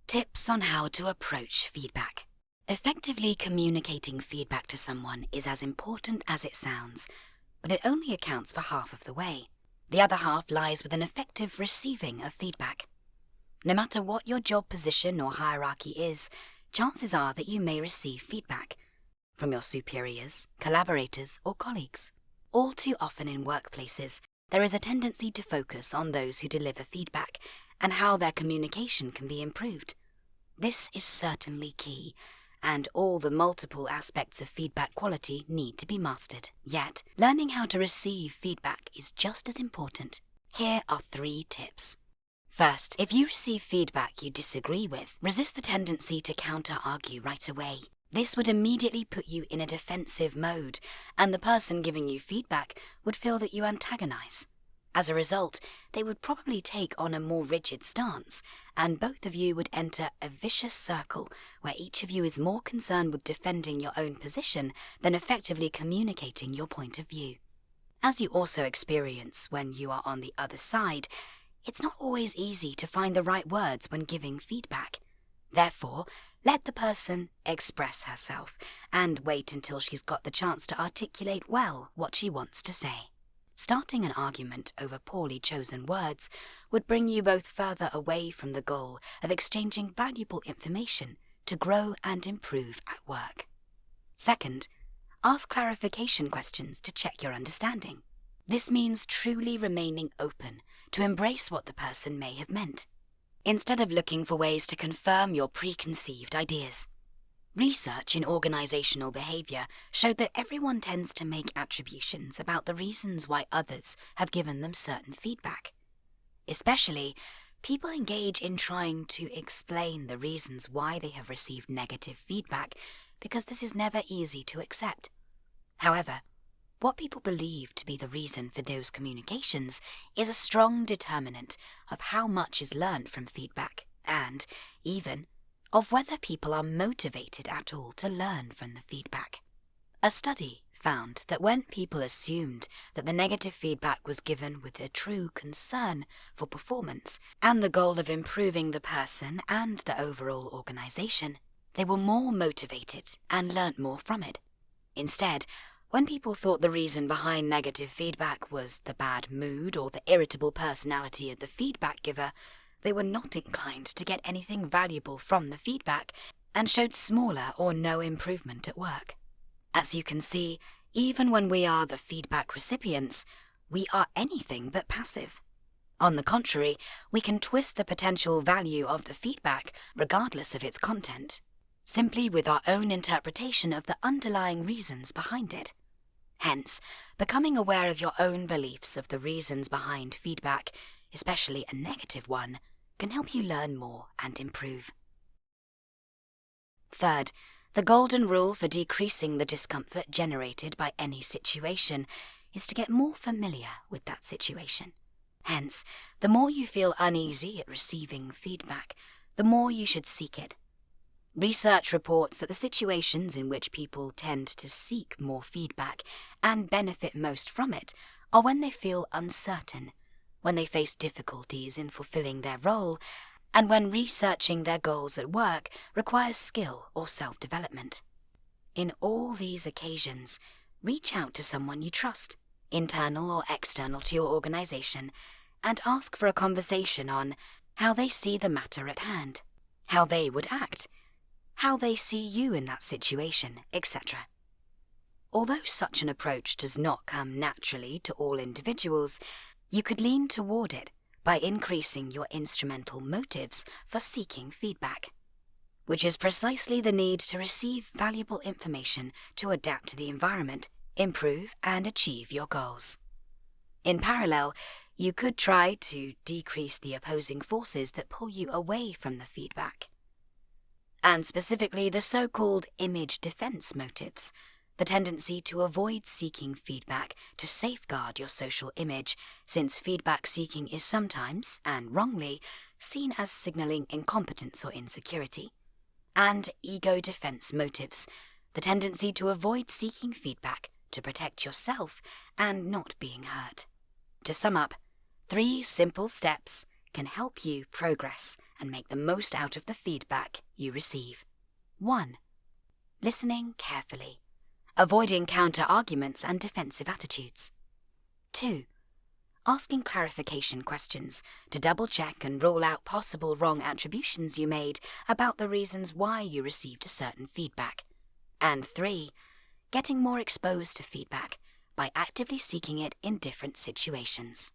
Tips on how to approach feedback. Effectively communicating feedback to someone is as important as it sounds, but it only accounts for half of the way. The other half lies with an effective receiving of feedback. No matter what your job position or hierarchy is, chances are that you may receive feedback from your superiors, collaborators, or colleagues. All too often in workplaces, there is a tendency to focus on those who deliver feedback and how their communication can be improved. This is certainly key, and all the multiple aspects of feedback quality need to be mastered. Yet, learning how to receive feedback is just as important. Here are 3 tips. First, if you receive feedback you disagree with, resist the tendency to counter-argue right away. This would immediately put you in a defensive mode, and the person giving you feedback would feel that you antagonize. As a result, they would probably take on a more rigid stance, and both of you would enter a vicious circle where each of you is more concerned with defending your own position than effectively communicating your point of view. As you also experience when you are on the other side, it's not always easy to find the right words when giving feedback. Therefore, let the person express herself and wait until she's got the chance to articulate well what she wants to say. Starting an argument over poorly chosen words would bring you both further away from the goal of exchanging valuable information to grow and improve at work. Second, ask clarification questions to check your understanding. This means truly remaining open to embrace what the person may have meant, instead of looking for ways to confirm your preconceived ideas. Research in organizational behavior showed that everyone tends to make attributions about the reasons why others have given them certain feedback. Especially, people engage in trying to explain the reasons why they have received negative feedback because this is never easy to accept. However, what people believe to be the reason for those communications is a strong determinant of how much is learned from feedback and, even, of whether people are motivated at all to learn from the feedback. A study found that when people assumed that the negative feedback was given with a true concern for performance and the goal of improving the person and the overall organization, they were more motivated and learnt more from it. Instead, when people thought the reason behind negative feedback was the bad mood or the irritable personality of the feedback giver, they were not inclined to get anything valuable from the feedback and showed smaller or no improvement at work. As you can see, even when we are the feedback recipients, we are anything but passive. On the contrary, we can twist the potential value of the feedback, regardless of its content, simply with our own interpretation of the underlying reasons behind it. Hence, becoming aware of your own beliefs of the reasons behind feedback, especially a negative one, can help you learn more and improve. Third, the golden rule for decreasing the discomfort generated by any situation is to get more familiar with that situation. Hence, the more you feel uneasy at receiving feedback, the more you should seek it. Research reports that the situations in which people tend to seek more feedback and benefit most from it are when they feel uncertain, when they face difficulties in fulfilling their role, and when researching their goals at work requires skill or self-development. In all these occasions, reach out to someone you trust, internal or external to your organization, and ask for a conversation on how they see the matter at hand, how they would act, how they see you in that situation, etc. Although such an approach does not come naturally to all individuals, you could lean toward it by increasing your instrumental motives for seeking feedback, which is precisely the need to receive valuable information to adapt to the environment, improve, and achieve your goals. In parallel, you could try to decrease the opposing forces that pull you away from the feedback, and specifically the so-called image defense motives, the tendency to avoid seeking feedback to safeguard your social image, since feedback seeking is sometimes, and wrongly, seen as signaling incompetence or insecurity, and ego defense motives, the tendency to avoid seeking feedback to protect yourself and not being hurt. To sum up, 3 simple steps can help you progress and make the most out of the feedback you receive. 1. Listening carefully, avoiding counter-arguments and defensive attitudes. 2. Asking clarification questions to double-check and rule out possible wrong attributions you made about the reasons why you received a certain feedback. And 3. Getting more exposed to feedback by actively seeking it in different situations.